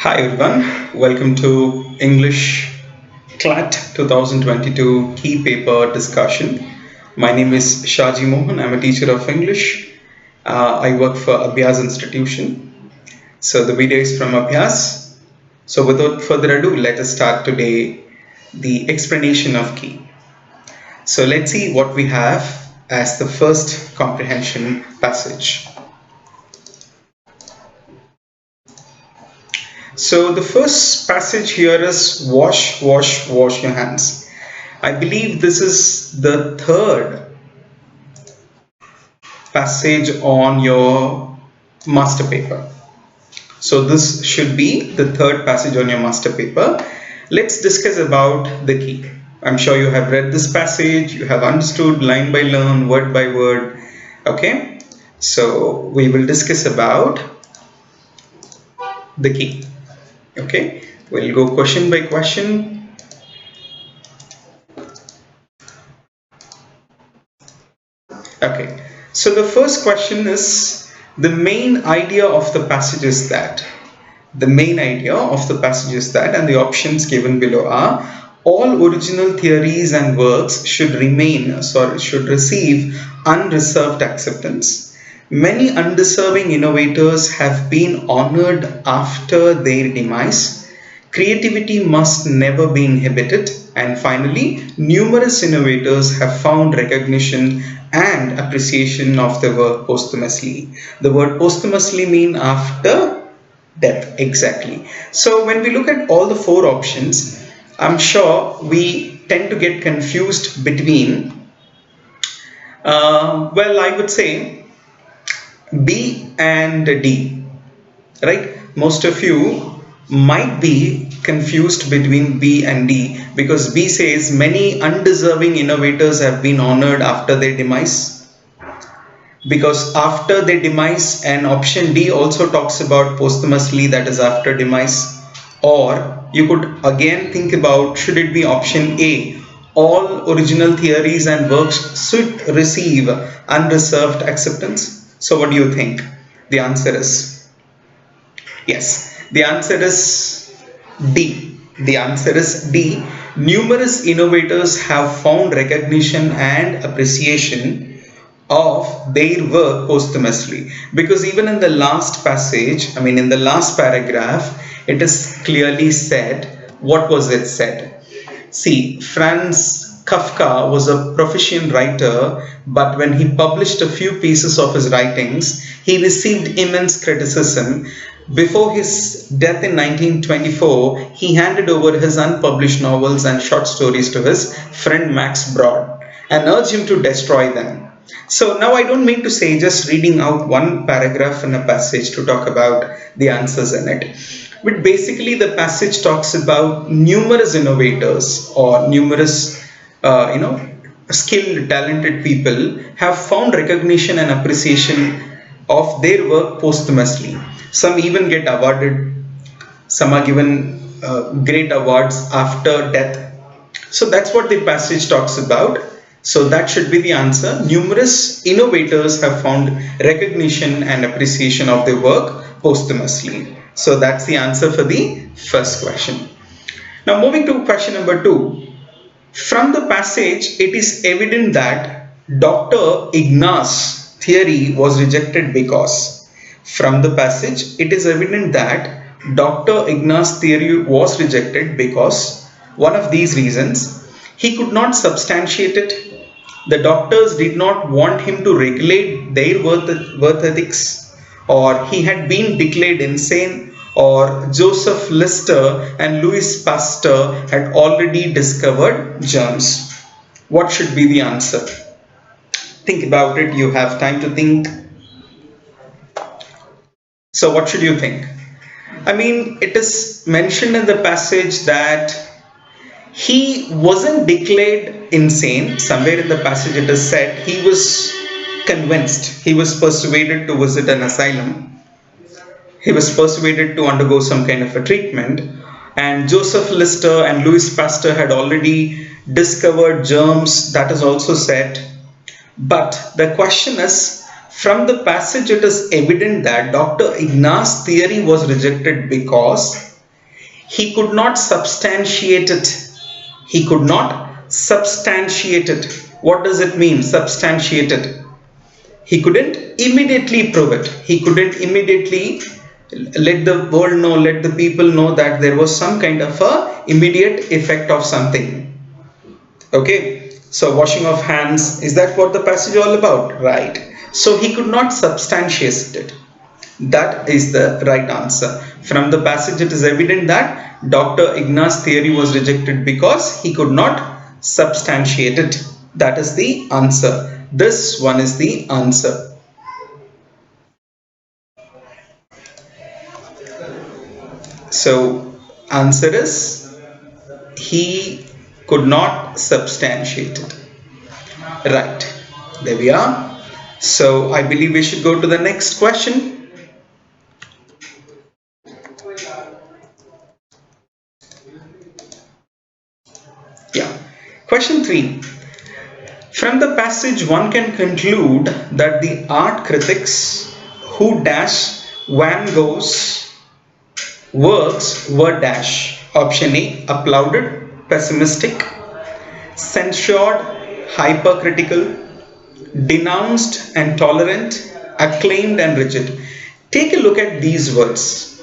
Hi everyone, welcome to English CLAT 2022 key paper discussion. My name is Shaji Mohan. I'm a teacher of English. I work for Abhyaas institution. So the video is from Abhyaas. So without further ado, let us start today the explanation of key. So let's see what we have as the first comprehension passage. So the first passage here is wash, wash, wash your hands. I believe this is the third passage on your master paper. So this should be the third passage on your master paper. Let's discuss about the key. I'm sure you have read this passage, you have understood line by line, word by word. Okay, so we will discuss about the key. Okay, we'll go question by question. Okay, so the first question is the main idea of the passage is that. The main idea of the passage is that, and the options given below are all original theories and works should receive unreserved acceptance. Many undeserving innovators have been honored after their demise. Creativity must never be inhibited. And finally, numerous innovators have found recognition and appreciation of their work posthumously. The word posthumously means after death, exactly. So when we look at all the four options, I'm sure we tend to get confused between, I would say B and D, right? Most of you might be confused between B and D because B says many undeserving innovators have been honored after their demise. Because after their demise, and option D also talks about posthumously, that is after demise. Or you could again think about, should it be option A, all original theories and works should receive unreserved acceptance? So what do you think? The answer is yes. The answer is D. The answer is D. Numerous innovators have found recognition and appreciation of their work posthumously, because even in the last passage, in the last paragraph, it is clearly said. What was it said? See, Franz Kafka was a proficient writer, but when he published a few pieces of his writings, he received immense criticism. Before his death in 1924, he handed over his unpublished novels and short stories to his friend Max Brod and urged him to destroy them. So now I don't mean to say just reading out one paragraph in a passage to talk about the answers in it. But basically the passage talks about numerous innovators or numerous, skilled, talented people have found recognition and appreciation of their work posthumously. Some even get awarded, some are given great awards after death. So that's what the passage talks about. So that should be the answer. Numerous innovators have found recognition and appreciation of their work posthumously. So that's the answer for the first question. Now moving to question number 2. From the passage, it is evident that Dr. Ignace's theory was rejected because. From the passage, it is evident that Dr. Ignace's theory was rejected because one of these reasons: he could not substantiate it. The doctors did not want him to regulate their worth ethics, or he had been declared insane, or Joseph Lister and Louis Pasteur had already discovered germs. What should be the answer? Think about it. You have time to think. So what should you think? It is mentioned in the passage that he wasn't declared insane. Somewhere in the passage it is said he was convinced, he was persuaded to visit an asylum, he was persuaded to undergo some kind of a treatment, and Joseph Lister and Louis Pasteur had already discovered germs, that is also said. But the question is, from the passage it is evident that Dr. Ignace's theory was rejected because He could not substantiate it. He could not substantiate it. What does it mean, substantiate it? He couldn't immediately prove it. He couldn't immediately let the world know, let the people know that there was some kind of a immediate effect of something. Okay, so washing of hands, is that what the passage all about? Right. So he could not substantiate it. That is the right answer. From the passage it is evident that Dr. Ignaz's theory was rejected because he could not substantiate it. That is the answer. This one is the answer. So answer is he could not substantiate it. Right. There we are. So I believe we should go to the next question. Yeah. Question 3. From the passage one can conclude that the art critics who dash Van Gogh's works were dash. Option A, applauded, pessimistic, censured, hypercritical, denounced and tolerant, acclaimed and rigid. Take a look at these words.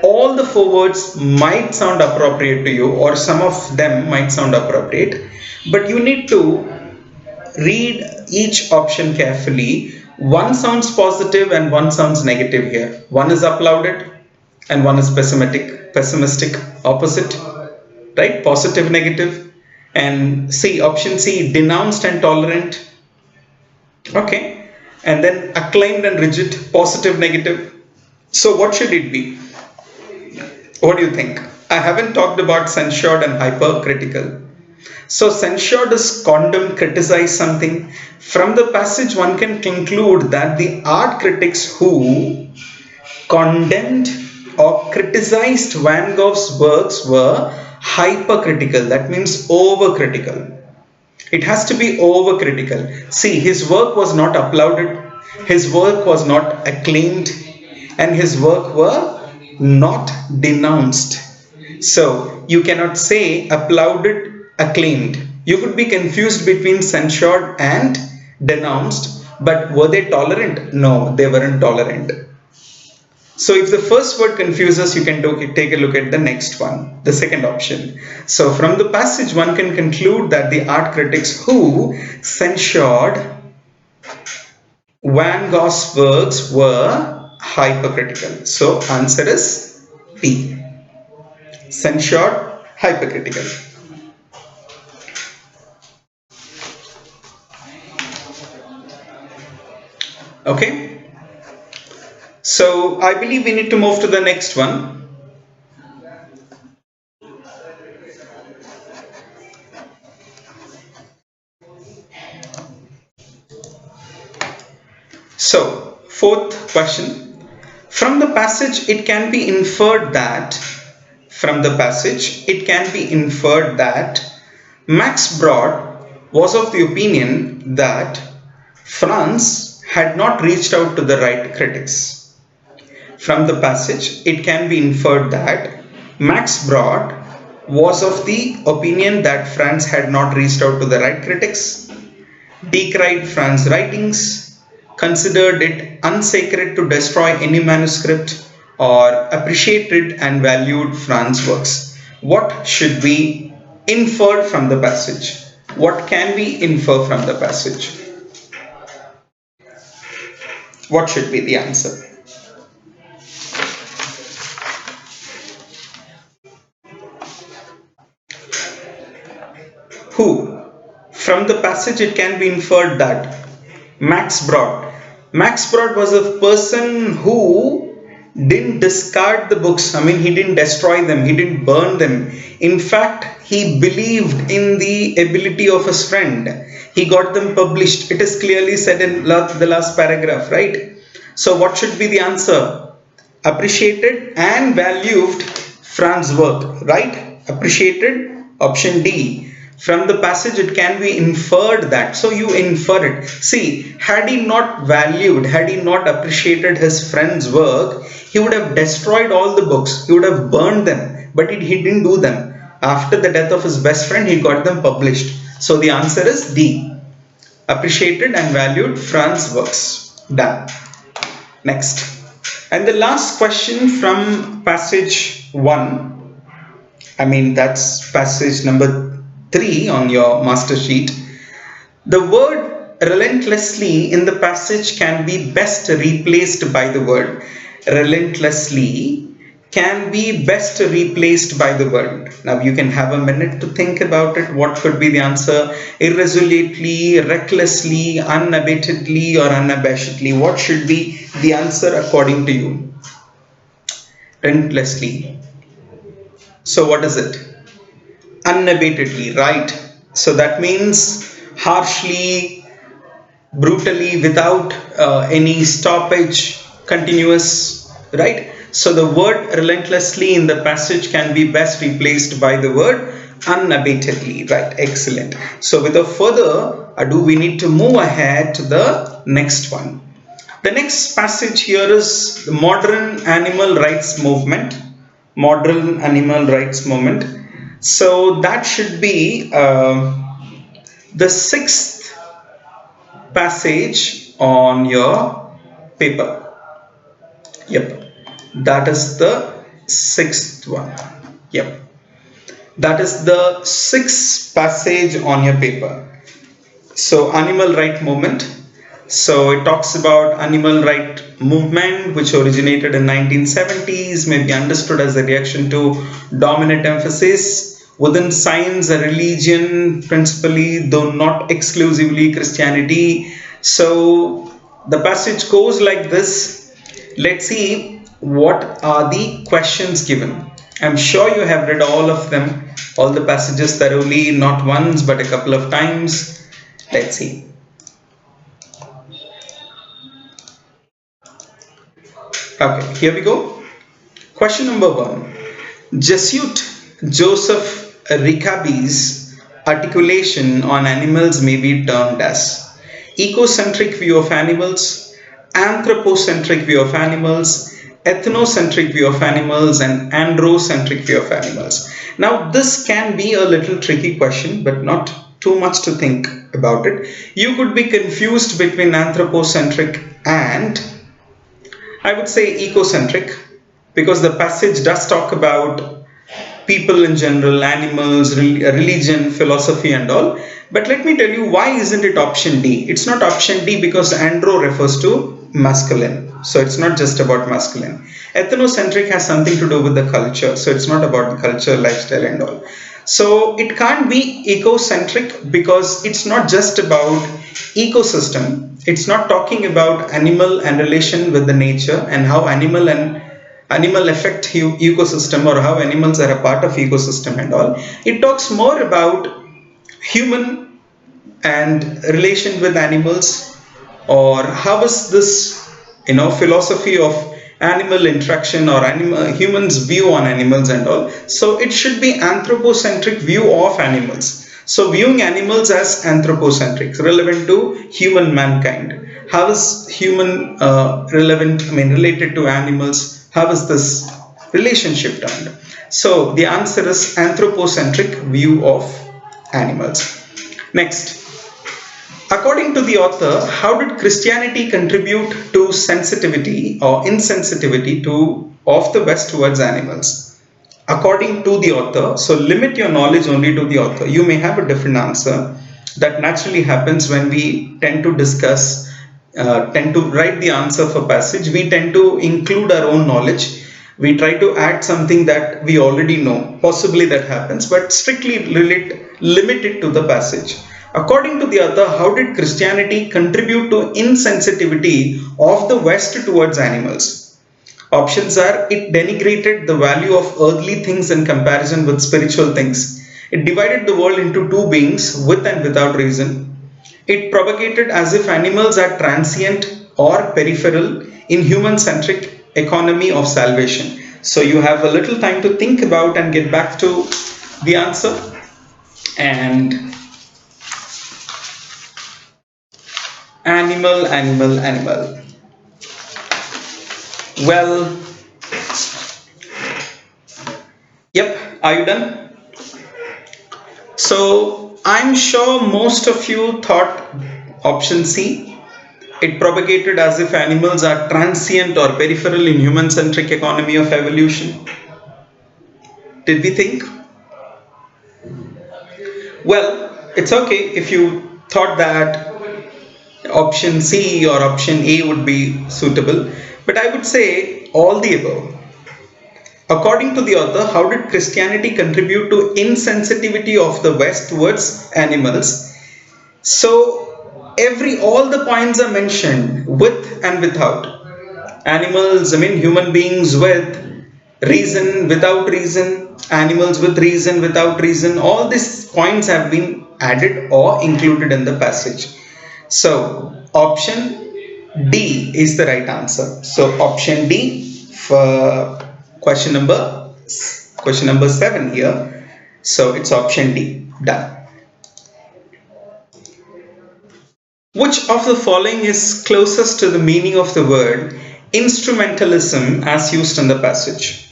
All the four words might sound appropriate to you, or some of them might sound appropriate, but you need to read each option carefully. One sounds positive and one sounds negative here. One is applauded and one is pessimistic, opposite, right? Positive, negative. And C, option C, denounced and tolerant. Okay. And then acclaimed and rigid, positive, negative. So what should it be? What do you think? I haven't talked about censured and hypercritical. So censured is condemn, criticize something. From the passage one can conclude that the art critics who condemned or criticized Van Gogh's works were hypercritical. That means overcritical. It has to be overcritical. See, his work was not applauded, his work was not acclaimed, and his work were not denounced. So you cannot say applauded, acclaimed. You could be confused between censured and denounced, but were they tolerant? No, they weren't tolerant. So if the first word confuses, you can take a look at the next one, the second option. So from the passage, one can conclude that the art critics who censured Van Gogh's works were hypercritical. So answer is B. Censured, hypercritical. Okay. So I believe we need to move to the next one. So fourth question. From the passage it can be inferred that Max Brod was of the opinion that France had not reached out to the right critics. From the passage, it can be inferred that Max Brod was of the opinion that France had not reached out to the right critics, decried France's writings, considered it unsacred to destroy any manuscript, or appreciated and valued France's works. What should be inferred from the passage? What can we infer from the passage? What should be the answer? Who? From the passage it can be inferred that Max Brod was a person who didn't discard the books. I mean, he didn't destroy them, he didn't burn them. In fact, he believed in the ability of his friend. He got them published. It is clearly said in the last paragraph, right? So what should be the answer? Appreciated and valued France's work, right? Appreciated, option D. From the passage, it can be inferred that. So you infer it. See, had he not valued, had he not appreciated his friend's work, he would have destroyed all the books. He would have burned them. But he didn't do them. After the death of his best friend, he got them published. So the answer is D. Appreciated and valued Franz's works. Done. Next. And the last question from passage 1. That's passage number 3 on your master sheet. The word relentlessly in the passage can be best replaced by the word. Relentlessly can be best replaced by the word. Now you can have a minute to think about it. What could be the answer? Irresolutely, recklessly, unabatedly, or unabashedly. What should be the answer according to you? Relentlessly. So what is it? Unabatedly, right? So that means harshly, brutally, without any stoppage, continuous, right? So the word relentlessly in the passage can be best replaced by the word unabatedly, right? Excellent. So without further ado, we need to move ahead to the next one. The next passage here is the modern animal rights movement. Modern animal rights movement. So that should be the 6th passage on your paper. Yep. That is the 6th one. Yep. That is the 6th passage on your paper. So animal right movement. So it talks about animal right movement which originated in 1970s, may be understood as a reaction to dominant emphasis within science, a religion, principally, though not exclusively Christianity. So the passage goes like this. Let's see what are the questions given. I'm sure you have read all of them, all the passages thoroughly, not once but a couple of times. Let's see. Okay, here we go. Question number 1. Jesuit Joseph Rickaby's articulation on animals may be termed as ecocentric view of animals, anthropocentric view of animals, ethnocentric view of animals, and androcentric view of animals. Now this can be a little tricky question, but not too much to think about it. You could be confused between anthropocentric and, I would say, ecocentric, because the passage does talk about people in general, animals, religion, philosophy and all. But let me tell you, why isn't it option D? It's not option D because andro refers to masculine. So it's not just about masculine. Ethnocentric has something to do with the culture. So it's not about the culture, lifestyle and all. So it can't be ecocentric because it's not just about ecosystem. It's not talking about animal and relation with the nature and how animal affect ecosystem or how animals are a part of ecosystem and all. It talks more about human and relation with animals, or how is this philosophy of animal interaction or humans view on animals and all. So it should be anthropocentric view of animals. So viewing animals as anthropocentric, relevant to human mankind. How is human related to animals? How is this relationship done? So the answer is anthropocentric view of animals. Next. According to the author, how did Christianity contribute to sensitivity or insensitivity of the West towards animals? According to the author, so limit your knowledge only to the author. You may have a different answer. That naturally happens when we tend to discuss, tend to write the answer for passage. We tend to include our own knowledge. We try to add something that we already know. Possibly that happens, but strictly limit it to the passage. According to the author, how did Christianity contribute to insensitivity of the West towards animals? Options are: it denigrated the value of earthly things in comparison with spiritual things. It divided the world into two beings, with and without reason. It propagated as if animals are transient or peripheral in human-centric economy of salvation. So you have a little time to think about and get back to the answer. and animal. Well, yep, are you done? So I'm sure most of you thought option C. It propagated as if animals are transient or peripheral in human-centric economy of evolution. Did we think? Well, it's okay if you thought that option C or option A would be suitable, but I would say all the above. According to the author, how did Christianity contribute to insensitivity of the West towards animals? So all the points are mentioned with and without. Animals, I mean human beings with reason, without reason, animals with reason, without reason, all these points have been added or included in the passage. So option D is the right answer. So option D for question number 7 here. So it's option D. Done. Which of the following is closest to the meaning of the word instrumentalism as used in the passage?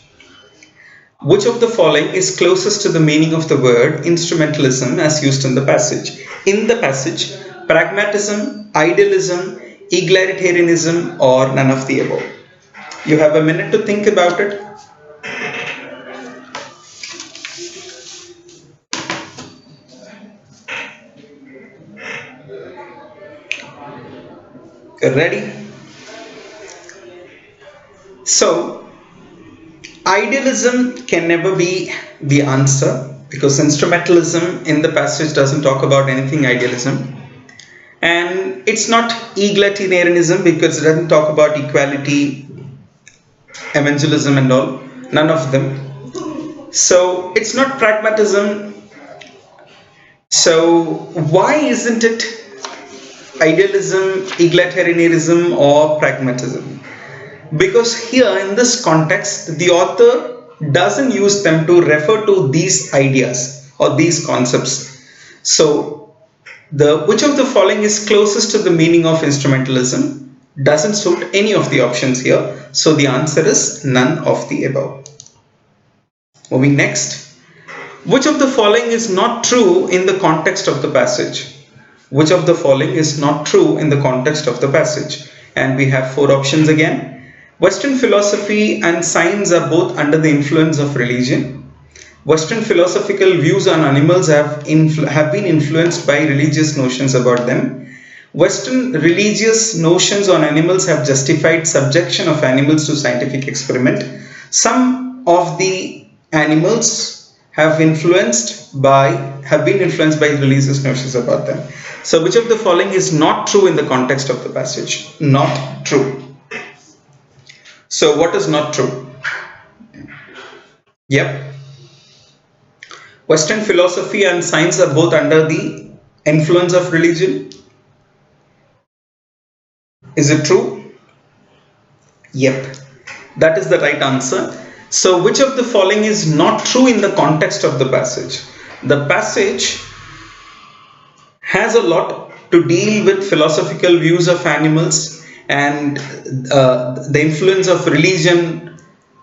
Which of the following is closest to the meaning of the word instrumentalism as used in the passage? In the passage, pragmatism, idealism, egalitarianism, or none of the above. You have a minute to think about it. Ready? So, idealism can never be the answer because instrumentalism in the passage doesn't talk about anything idealism. And it's not egalitarianism because it doesn't talk about equality, evangelism and all. None of them. So it's not pragmatism. So why isn't it idealism, egalitarianism or pragmatism? Because here in this context, the author doesn't use them to refer to these ideas or these concepts. So which of the following is closest to the meaning of instrumentalism doesn't suit any of the options here. So the answer is none of the above. Moving next. Which of the following is not true in the context of the passage? Which of the following is not true in the context of the passage? And we have 4 options again. Western philosophy and science are both under the influence of religion. Western philosophical views on animals have been influenced by religious notions about them. Western religious notions on animals have justified subjection of animals to scientific experiment. Some of the animals have been influenced by religious notions about them. So which of the following is not true in the context of the passage? Not true. So what is not true? Yep. Western philosophy and science are both under the influence of religion. Is it true? Yep. That is the right answer. So which of the following is not true in the context of the passage? The passage has a lot to deal with philosophical views of animals and the influence of religion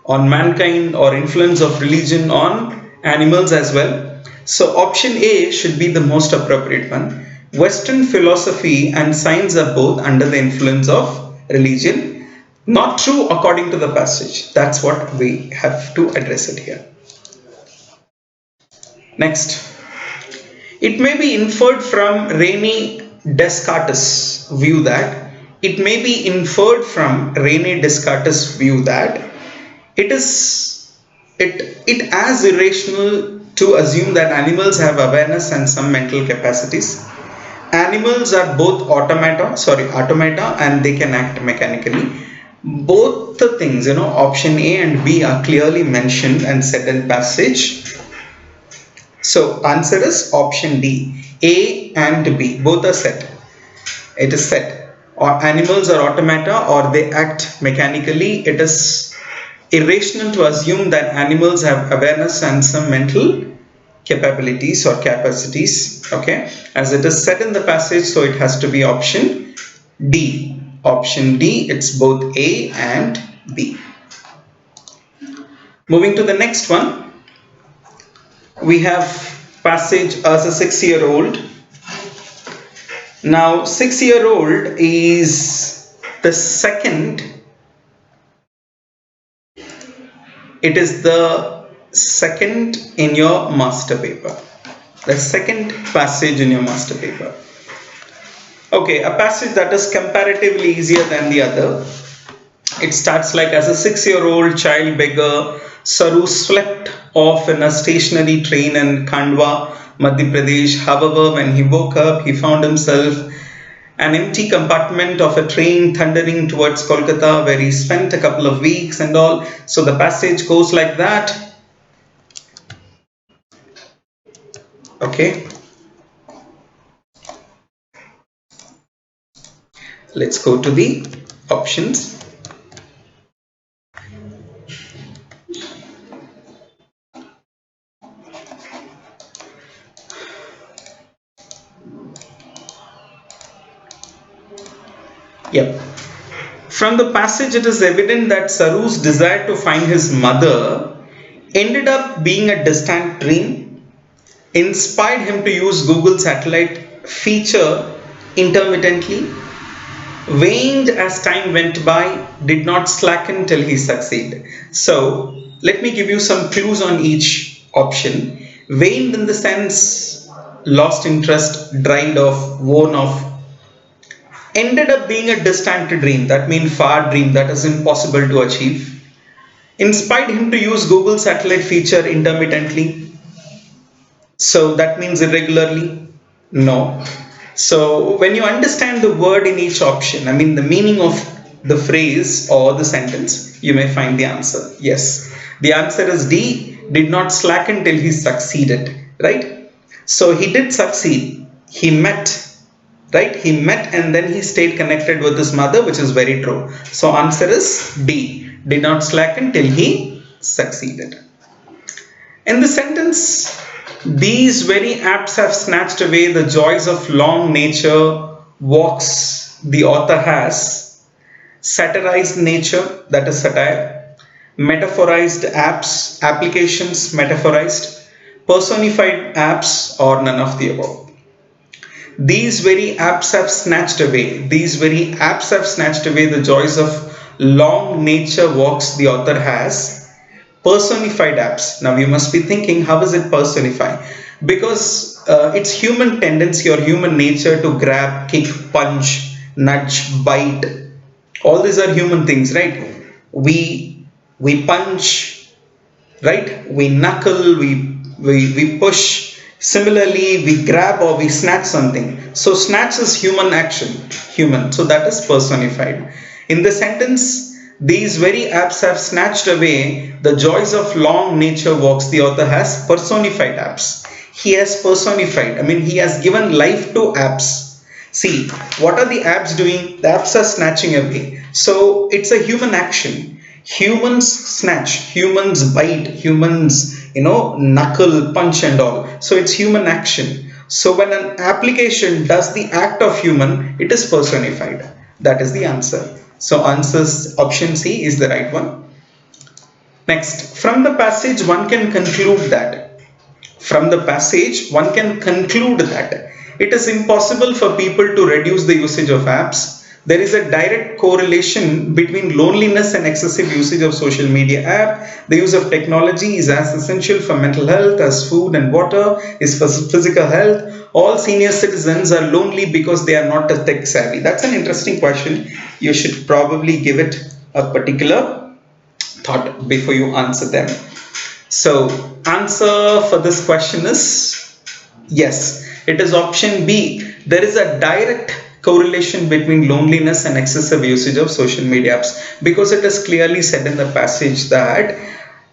on mankind or influence of religion on animals as well. So option A should be the most appropriate one. Western philosophy and science are both under the influence of religion. Not true according to the passage. That's what we have to address it here. Next. It may be inferred from René Descartes' view that it is as irrational to assume that animals have awareness and some mental capacities. Animals are both automata and they can act mechanically. Both the things, option A and B are clearly mentioned and said in passage. So answer is option D. A and B both are said. It is said. Or animals are automata or they act mechanically. It is irrational to assume that animals have awareness and some mental capabilities or capacities. Okay, as it is said in the passage, so it has to be option D. Option D, it's both A and B. Moving to the next one, we have passage as a 6-year-old. Now 6-year-old is the second, it is the second in your master paper, the second passage in your master paper. Okay, a passage that is comparatively easier than the other. It starts like, as a 6-year-old child beggar, Saru slept off in a stationary train in Khandwa, Madhya Pradesh. However, when he woke up, he found himself an empty compartment of a train thundering towards Kolkata, where he spent a couple of weeks and all. So the passage goes like that. Okay. Let's go to the options. Yep. From the passage, it is evident that Saru's desire to find his mother ended up being a distant dream, inspired him to use Google satellite feature intermittently, waned as time went by, did not slacken till he succeeded. So let me give you some clues on each option. Waned in the sense lost interest, dried off, worn off. Ended up being a distant dream, that means far dream that is impossible to achieve. Inspired him to use Google satellite feature intermittently, so that means irregularly. No. So when you understand the word in each option, I mean the meaning of the phrase or the sentence, you may find the answer. Yes, the answer is D, did not slacken till he succeeded, right? So he did succeed, he met, right? He met and then he stayed connected with his mother, which is very true. So answer is D, did not slacken till he succeeded. In the sentence, these very apps have snatched away the joys of long nature walks the author has, satirized nature, that is satire, metaphorized apps, applications, metaphorized, personified apps, or none of the above. These very apps have snatched away, the joys of long nature walks the author has, personified apps. Now you must be thinking, how is it personify? Because it's human tendency or human nature to grab, kick, punch, nudge, bite. All these are human things, right? We punch, right? We knuckle, we push. Similarly, we grab or we snatch something. So snatch is human action, human. So that is personified. In the sentence, these very apps have snatched away the joys of long nature walks the author has personified apps. He has personified, I mean he has given life to apps. See, what are the apps doing? The apps are snatching away. So it's a human action. Humans snatch, humans bite, humans knuckle, punch and all. So it's human action. So when an application does the act of human, it is personified. That is the answer. So answers option C is the right one. Next, from the passage one can conclude that it is impossible for people to reduce the usage of apps. There is a direct correlation between loneliness and excessive usage of social media app. The use of technology is as essential for mental health as food and water is for physical health. All senior citizens are lonely because they are not tech savvy. That's an interesting question. You should probably give it a particular thought before you answer them. So answer for this question is yes, it is option B. There is a direct correlation between loneliness and excessive usage of social media apps, because it is clearly said in the passage that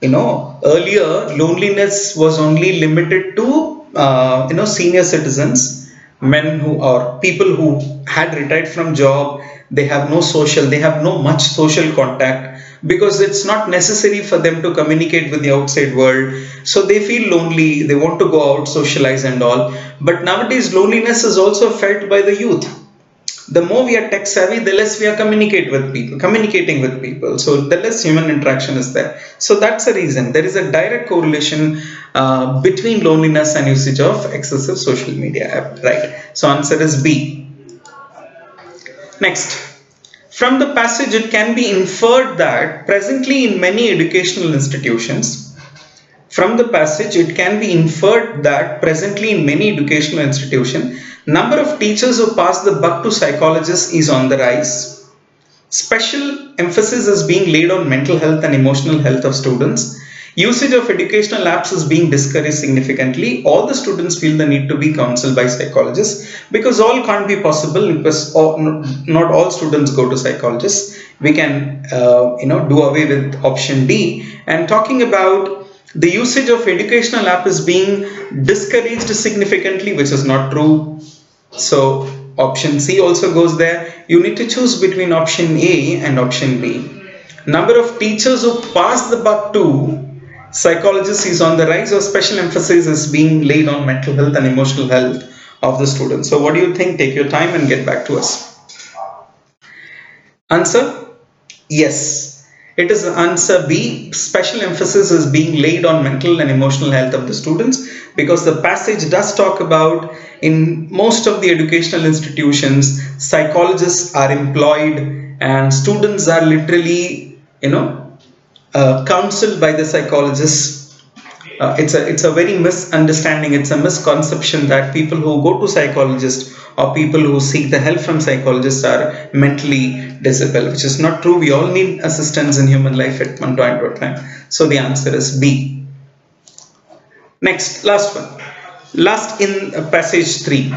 earlier loneliness was only limited to senior citizens, men who or people who had retired from job. They have no much social contact. because it's not necessary for them to communicate with the outside world. So they feel lonely, they want to go out, socialize and all. But nowadays loneliness is also felt by the youth. The more we are tech savvy, the less we are communicating with people. So the less human interaction is there. So that's the reason. There is a direct correlation between loneliness and usage of excessive social media app, right? So answer is B. Next. From the passage, it can be inferred that presently in many educational institutions, from the passage, it can be inferred that presently in many educational institutions, number of teachers who pass the buck to psychologists is on the rise. Special emphasis is being laid on mental health and emotional health of students. Usage of educational apps is being discouraged significantly. All the students feel the need to be counseled by psychologists, because all can't be possible, because not all students go to psychologists. We can do away with option D. And talking about the usage of educational app is being discouraged significantly, which is not true. So option C also goes there. You need to choose between option A and option B. Number of teachers who pass the buck to psychologists is on the rise, or special emphasis is being laid on mental health and emotional health of the students. So what do you think? Take your time and get back to us. Answer? Yes. It is answer B. Special emphasis is being laid on mental and emotional health of the students, because the passage does talk about in most of the educational institutions, psychologists are employed and students are literally, counseled by the psychologists. It's a very misunderstanding, it's a misconception that people who go to psychologists or people who seek the help from psychologists are mentally disabled, which is not true. We all need assistance in human life at one point or time. So the answer is B. Next, last one. Last in passage 3.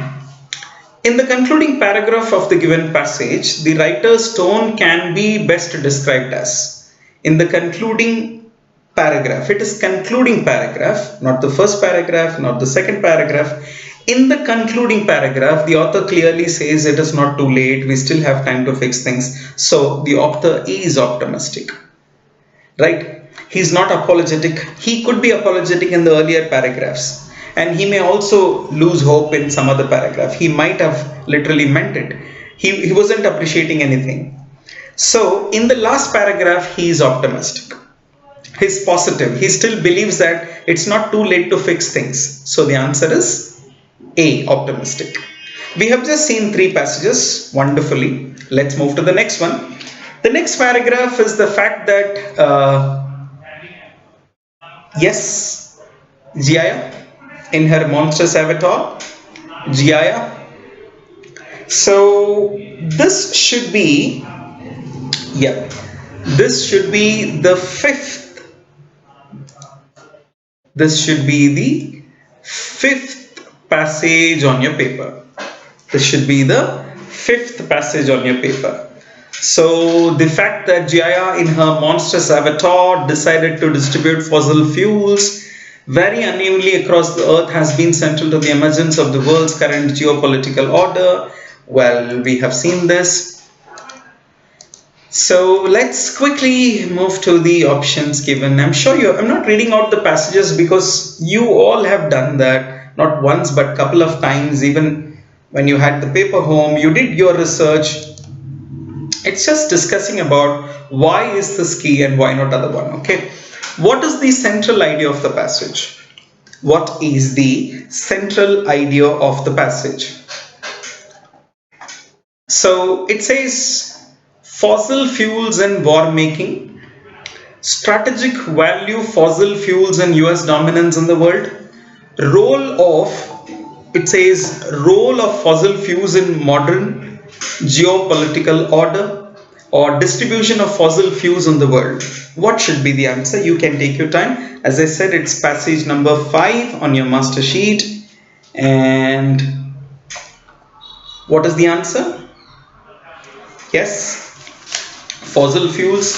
In the concluding paragraph of the given passage, the writer's tone can be best described as, in the concluding paragraph, it is concluding paragraph, not the first paragraph, not the second paragraph. In the concluding paragraph, the author clearly says it is not too late, we still have time to fix things. So the author is optimistic, right? He's not apologetic. He could be apologetic in the earlier paragraphs, and he may also lose hope in some other paragraph. He might have literally meant it. He wasn't appreciating anything. So in the last paragraph, he is optimistic. He's positive. He still believes that it's not too late to fix things. So the answer is A, optimistic. We have just seen 3 passages wonderfully. Let's move to the next one. The next paragraph is the fact that yes, Jaya in her monstrous avatar, Jaya. So this should be, this should be the 5th. This should be the 5th passage on your paper. This should be the 5th passage on your paper. So the fact that Jaya in her monstrous avatar decided to distribute fossil fuels very unevenly across the earth has been central to the emergence of the world's current geopolitical order. Well, we have seen this. So let's quickly move to the options given. I'm not reading out the passages because you all have done that, not once but couple of times. Even when you had the paper home, you did your research. It's just discussing about why is this key and why not other one. Okay, what is the central idea of the passage? What is the central idea of the passage? So it says fossil fuels and war making, strategic value fossil fuels and US dominance in the world, role of fossil fuels in modern geopolitical order, or distribution of fossil fuels in the world. What should be the answer? You can take your time. As I said, it's passage number 5 on your master sheet. And what is the answer? Yes, fossil fuels.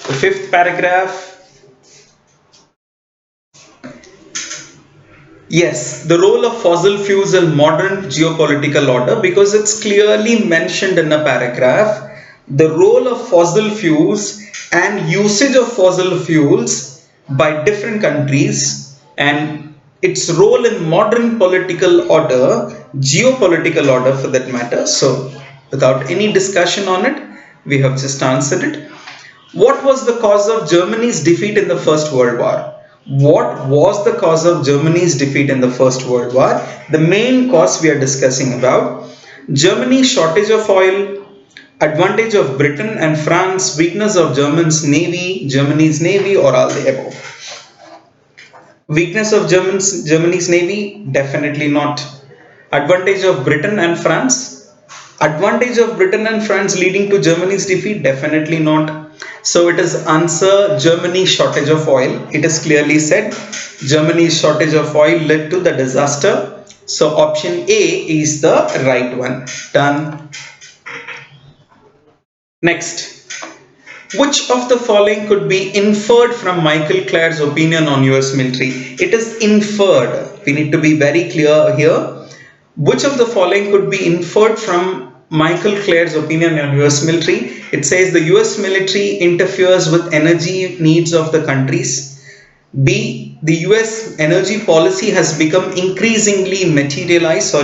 The 5th paragraph. Yes, the role of fossil fuels in modern geopolitical order, because it's clearly mentioned in a paragraph the role of fossil fuels and usage of fossil fuels by different countries and its role in modern political order, geopolitical order for that matter. So, without any discussion on it, we have just answered it. What was the cause of Germany's defeat in the First World War? What was the cause of Germany's defeat in the First World War? The main cause we are discussing about: Germany's shortage of oil, advantage of Britain and France, weakness of Germany's navy, or all the above. Weakness of Germany's navy? Definitely not. Advantage of Britain and France? Advantage of Britain and France leading to Germany's defeat? Definitely not. So it is answer Germany's shortage of oil. It is clearly said Germany's shortage of oil led to the disaster. So option A is the right one. Done. Next. Which of the following could be inferred from Michael Clare's opinion on US military? It is inferred. We need to be very clear here. Which of the following could be inferred from Michael Clare's opinion on US military? It says the US military interferes with energy needs of the countries. B. The US energy policy has become increasingly militarized.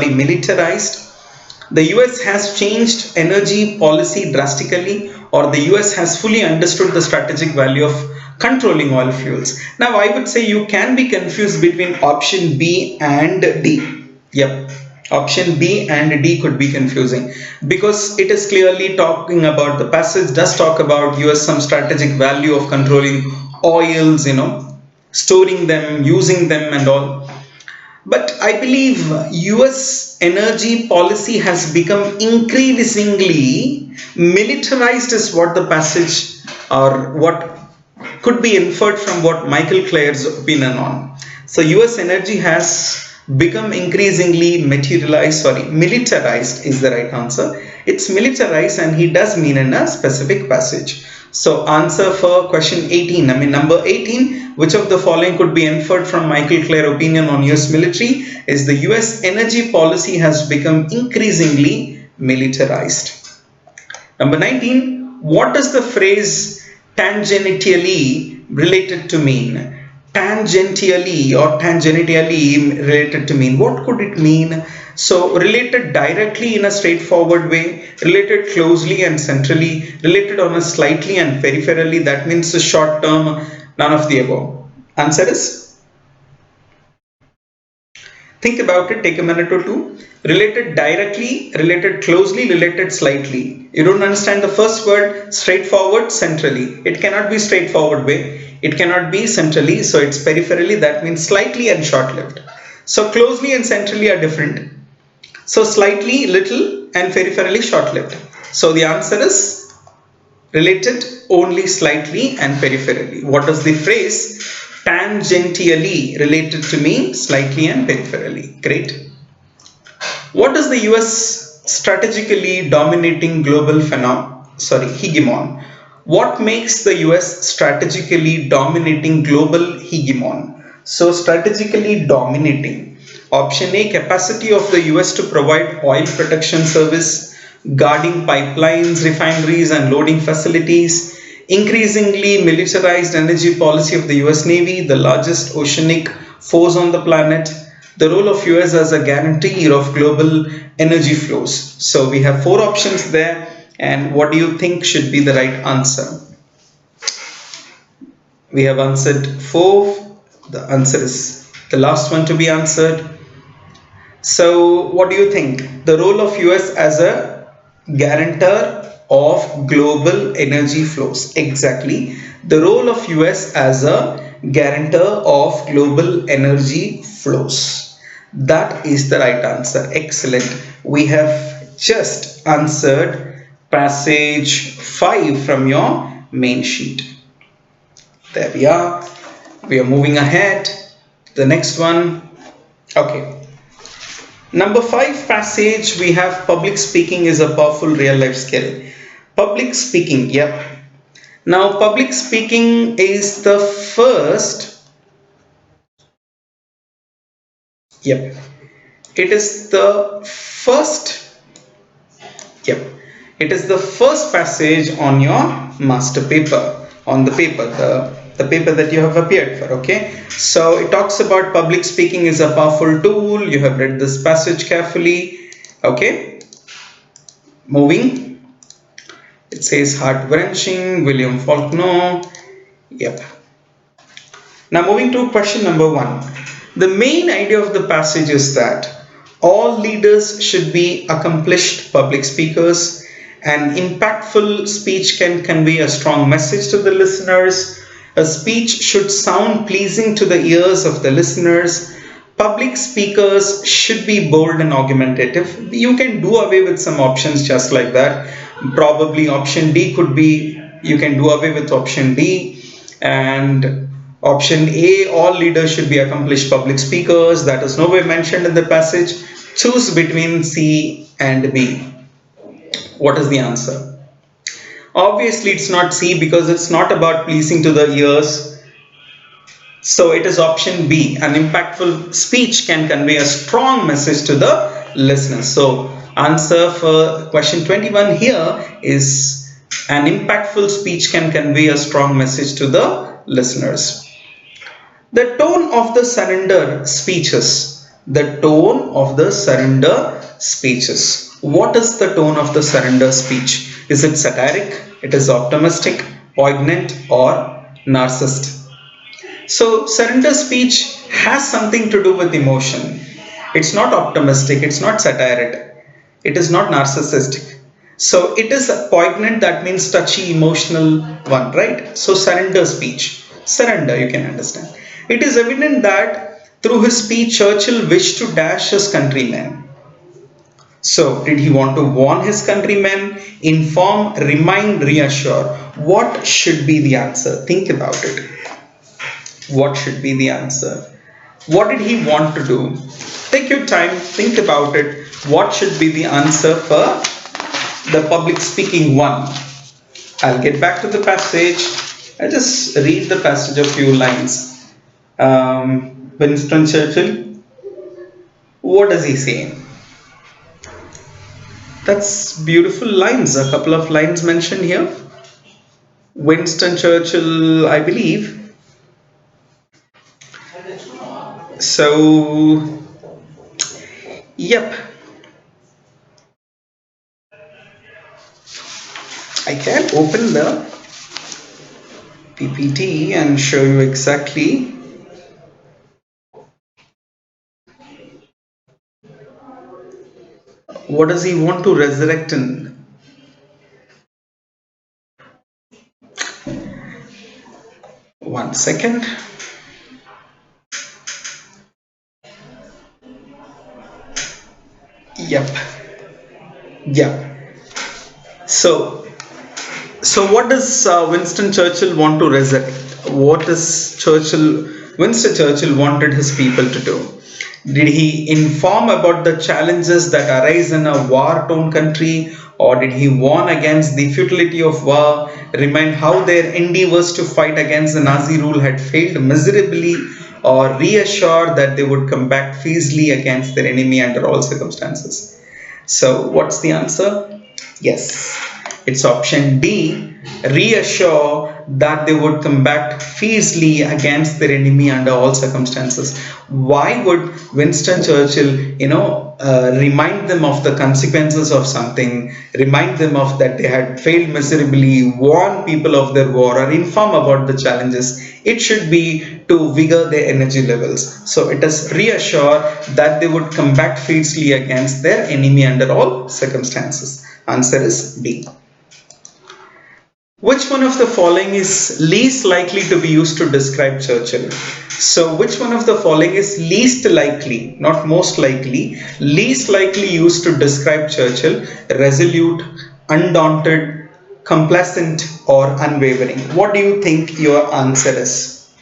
The US has changed energy policy drastically, or the US has fully understood the strategic value of controlling oil fuels. Now, I would say you can be confused between option B and D. Yep, option B and D could be confusing because it is clearly talking about, the passage does talk about US some strategic value of controlling oils, storing them, using them, and all. But I believe US energy policy has become increasingly militarized, is what the passage, or what could be inferred from what Michael Clare's opinion on. So US energy has become increasingly militarized is the right answer. It's militarized, and he does mean in a specific passage. So answer for question 18, number 18, which of the following could be inferred from Michael Clare opinion on US military is the US energy policy has become increasingly militarized. Number 19, what does the phrase tangentially related to mean? Tangentially related to mean, what could it mean? So related directly in a straightforward way, related closely and centrally, related on a slightly and peripherally, that means the short term, none of the above. Answer is, think about it, take a minute or two. Related directly, related closely, related slightly. You don't understand the first word, straightforward, centrally. It cannot be straightforward way. It cannot be centrally, so it's peripherally, that means slightly and short-lived. So closely and centrally are different. So slightly, little, and peripherally, short-lived. So the answer is related only slightly and peripherally. What does the phrase tangentially related to mean? Slightly and peripherally. Great. What is the US strategically dominating global hegemon? What makes the US strategically dominating global hegemon? So strategically dominating. Option A, capacity of the US to provide oil protection service, guarding pipelines, refineries and loading facilities, increasingly militarized energy policy of the US Navy, the largest oceanic force on the planet, the role of US as a guarantor of global energy flows. So we have four options there, and what do you think should be the right answer? We have answered four. The answer is the last one to be answered. So what do you think? The role of US as a guarantor of global energy flows. Exactly. The role of US as a guarantor of global energy flows. That is the right answer. Excellent. We have just answered passage 5 from your main sheet. There we are. We are moving ahead. The next one. Okay. Number 5 passage, we have public speaking is a powerful real life skill. Public speaking, yep. Now public speaking is the first, yep. It is the first, yep. It is the first passage on your master paper, on the paper, the paper that you have appeared for. Okay, so it talks about public speaking is a powerful tool. You have read this passage carefully. Okay, moving. It says heart-wrenching, William Faulkner. Yep. Now moving to question number 1. The main idea of the passage is that all leaders should be accomplished public speakers. An impactful speech can convey a strong message to the listeners. A speech should sound pleasing to the ears of the listeners. Public speakers should be bold and argumentative. You can do away with some options just like that. Probably option D could be, you can do away with option D. And option A, all leaders should be accomplished public speakers. That is nowhere mentioned in the passage. Choose between C and B. What is the answer? Obviously, it's not C because it's not about pleasing to the ears. So it is option B. An impactful speech can convey a strong message to the listeners. So answer for question 21 here is an impactful speech can convey a strong message to the listeners. The tone of the surrender speeches. The tone of the surrender speeches. What is the tone of the surrender speech? Is it satiric? It is optimistic, poignant, or narcissistic? So surrender speech has something to do with emotion. It's not optimistic, it's not satiric, it is not narcissistic. So it is a poignant, that means touchy, emotional one, right? So surrender speech. Surrender, you can understand. It is evident that through his speech, Churchill wished to dash his countrymen. So, did he want to warn his countrymen, inform, remind, reassure? What should be the answer? Think about it. What should be the answer? What did he want to do? Take your time, think about it. What should be the answer for the public speaking one? I'll get back to the passage. I'll just read the passage a few lines. Winston Churchill, what does he say? That's beautiful lines. A couple of lines mentioned here. Winston Churchill, I believe. So, yep. I can open the PPT and show you exactly what does he want to resurrect in. One second. Yep. So what does Winston Churchill want to resurrect? What does Winston Churchill wanted his people to do? Did he inform about the challenges that arise in a war-torn country, or did he warn against the futility of war, remind how their endeavors to fight against the Nazi rule had failed miserably, or reassure that they would come back fiercely against their enemy under all circumstances? So what's the answer? Yes, it's option D, reassure that they would combat fiercely against their enemy under all circumstances. Why would Winston Churchill, remind them of the consequences of something, remind them of that they had failed miserably, warn people of their war, or inform about the challenges? It should be to vigor their energy levels. So it is reassure that they would combat fiercely against their enemy under all circumstances. Answer is B. Which one of the following is least likely to be used to describe Churchill? So which one of the following is least likely, not most likely, least likely used to describe Churchill? Resolute, undaunted, complacent, or unwavering? What do you think your answer is?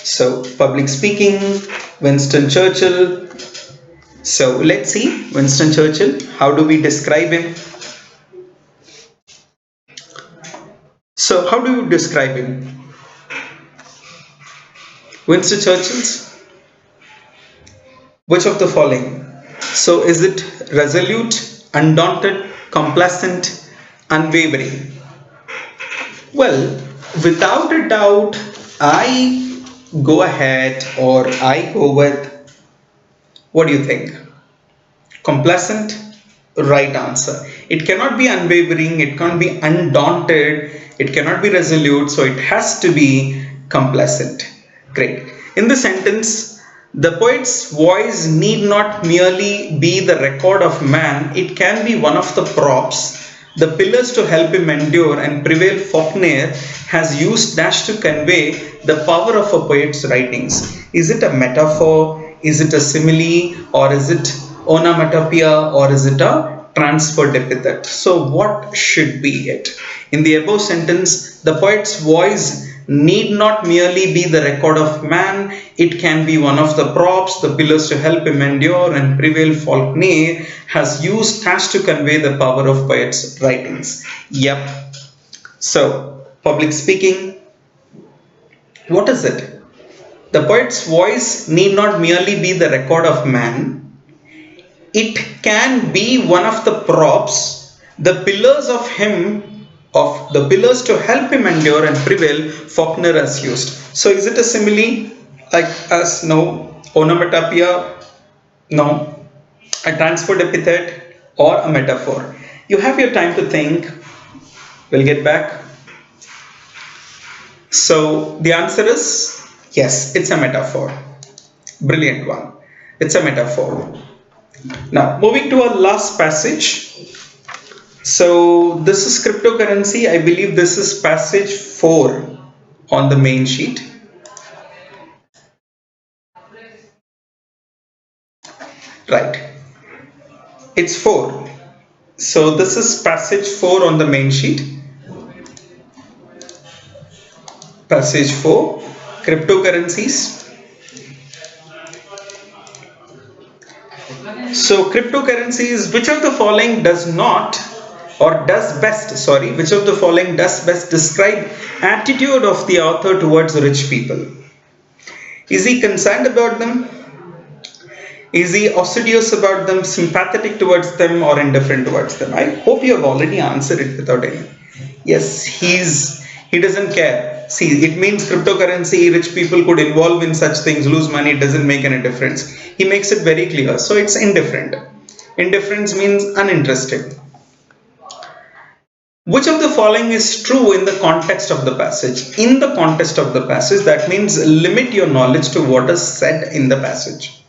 So public speaking, Winston Churchill. So let's see Winston Churchill. How do we describe him? So how do you describe him? Winston Churchill's? Which of the following? So is it resolute, undaunted, complacent, unwavering. Well, without a doubt, I go ahead or I go with, what do you think? Complacent? Right answer. It cannot be unwavering, it can't be undaunted, it cannot be resolute, so it has to be complacent. Great. In the sentence, the poet's voice need not merely be the record of man, it can be one of the props, the pillars to help him endure and prevail. Faulkner has used dash to convey the power of a poet's writings. Is it a metaphor? Is it a simile? Or is it onomatopoeia? Or is it a transferred epithet? So what should be it? In the above sentence, the poet's voice need not merely be the record of man, it can be one of the props, the pillars to help him endure and prevail. Faulkner has used dash to convey the power of poet's writings. Yep. So, public speaking, what is it? The poet's voice need not merely be the record of man, it can be one of the props, the pillars of him, of the pillars to help him endure and prevail. Faulkner has used. So is it a simile? Like as no, onomatopoeia? No, a transferred epithet or a metaphor? You have your time to think. We'll get back. So the answer is yes, it's a metaphor. Brilliant one. It's a metaphor. Now, moving to our last passage. So, this is cryptocurrency. I believe this is passage 4 on the main sheet. Right. It's 4. So, this is passage 4 on the main sheet. Passage 4, cryptocurrencies. So cryptocurrency is which of the following does not or does best, sorry, which of the following does best describe attitude of the author towards rich people? Is he concerned about them? Is he assiduous about them, sympathetic towards them, or indifferent towards them? I hope you have already answered it without any. Yes, he doesn't care. See, it means cryptocurrency, rich people could involve in such things, lose money, it doesn't make any difference. He makes it very clear. So it's indifferent. Indifference means uninterested. Which of the following is true in the context of the passage? In the context of the passage, that means limit your knowledge to what is said in the passage.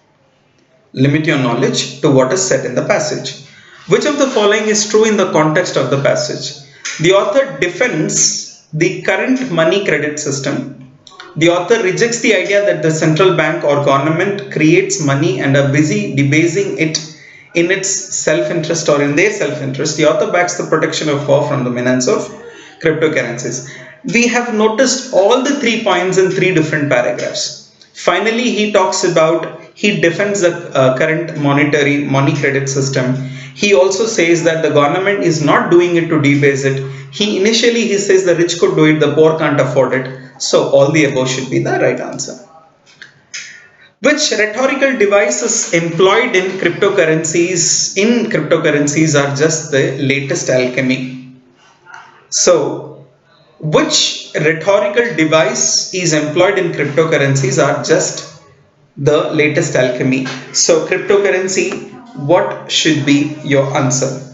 Limit your knowledge to what is said in the passage. Which of the following is true in the context of the passage? The author defends the current money credit system. The author rejects the idea that the central bank or government creates money and are busy debasing it in its self-interest or in their self-interest. The author backs the protection of law from the menace of cryptocurrencies. We have noticed all the 3 points in 3 different paragraphs. Finally, he defends the current money credit system. He also says that the government is not doing it to debase it. He says the rich could do it, the poor can't afford it. So all the above should be the right answer. Which rhetorical devices employed in cryptocurrencies are just the latest alchemy? So which rhetorical device is employed in cryptocurrencies are just the latest alchemy? So cryptocurrency, what should be your answer?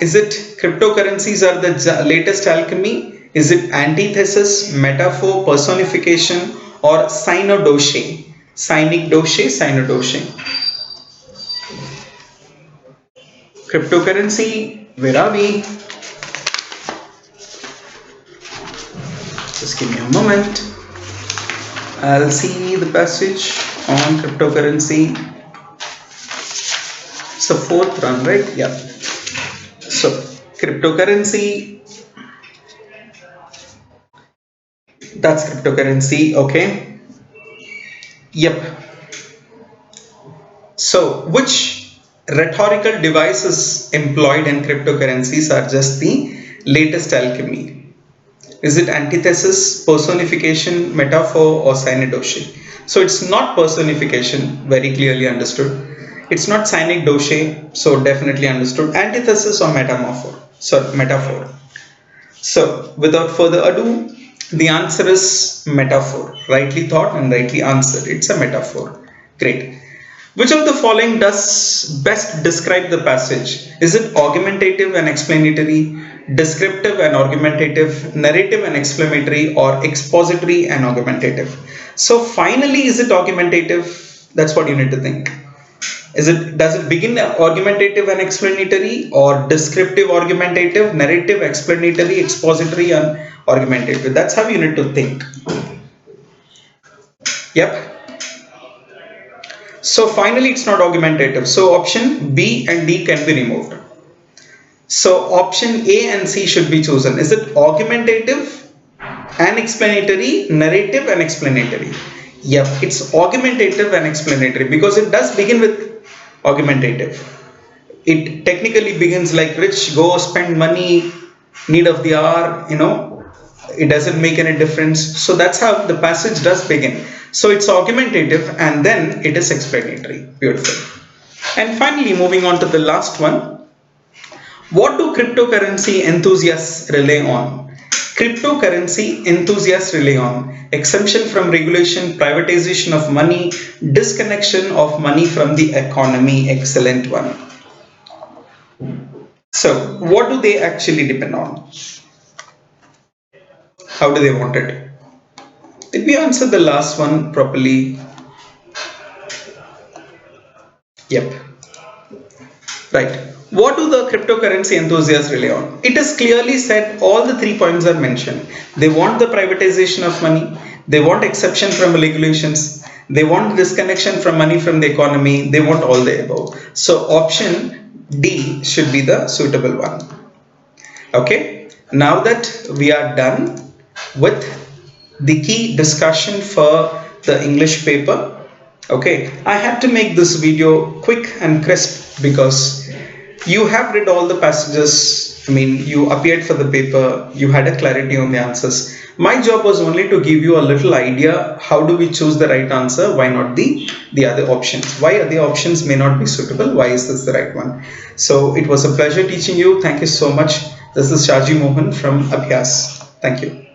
Is it cryptocurrencies are the latest alchemy? Is it antithesis, metaphor, personification, or synodoshe? Synodoshe. Cryptocurrency, where are we? Just give me a moment. I'll see the passage on cryptocurrency. It's the 4th run, right? Yeah. So, cryptocurrency, that's cryptocurrency, okay. Yep. So, which rhetorical devices employed in cryptocurrencies are just the latest alchemy? Is it antithesis, personification, metaphor, or synodoshe? So, it's not personification, very clearly understood. It's not cynic doshe, so definitely understood. Antithesis or metamorpho. So metaphor. So without further ado, the answer is metaphor. Rightly thought and rightly answered. It's a metaphor. Great. Which of the following does best describe the passage? Is it argumentative and explanatory, descriptive and argumentative, narrative and explanatory, or expository and argumentative? So finally, is it argumentative? That's what you need to think. Does it begin argumentative and explanatory, or descriptive argumentative, narrative explanatory, expository and argumentative? That's how you need to think. Yep. So finally, it's not argumentative. So option B and D can be removed. So option A and C should be chosen. Is it argumentative and explanatory, narrative and explanatory? Yep, it's argumentative and explanatory because it does begin with argumentative. It technically begins like rich go spend money, need of the hour, it doesn't make any difference. So that's how the passage does begin. So it's argumentative and then it is explanatory. Beautiful. And finally, moving on to the last one. What do cryptocurrency enthusiasts rely on? Cryptocurrency enthusiasts rely on exemption from regulation, privatization of money, disconnection of money from the economy. Excellent one. So, what do they actually depend on? How do they want it? Did we answer the last one properly? Yep. Right. What do the cryptocurrency enthusiasts rely on? It is clearly said all the 3 points are mentioned. They want the privatization of money. They want exception from regulations. They want disconnection from money from the economy. They want all the above. So option D should be the suitable one. Okay. Now that we are done with the key discussion for the English paper. Okay, I had to make this video quick and crisp because you have read all the passages. I mean, you appeared for the paper, you had a clarity on the answers. My job was only to give you a little idea. How do we choose the right answer? Why not the other options? Why other options may not be suitable? Why is this the right one? So it was a pleasure teaching you. Thank you so much. This is Shaji Mohan from Abhyaas. Thank you.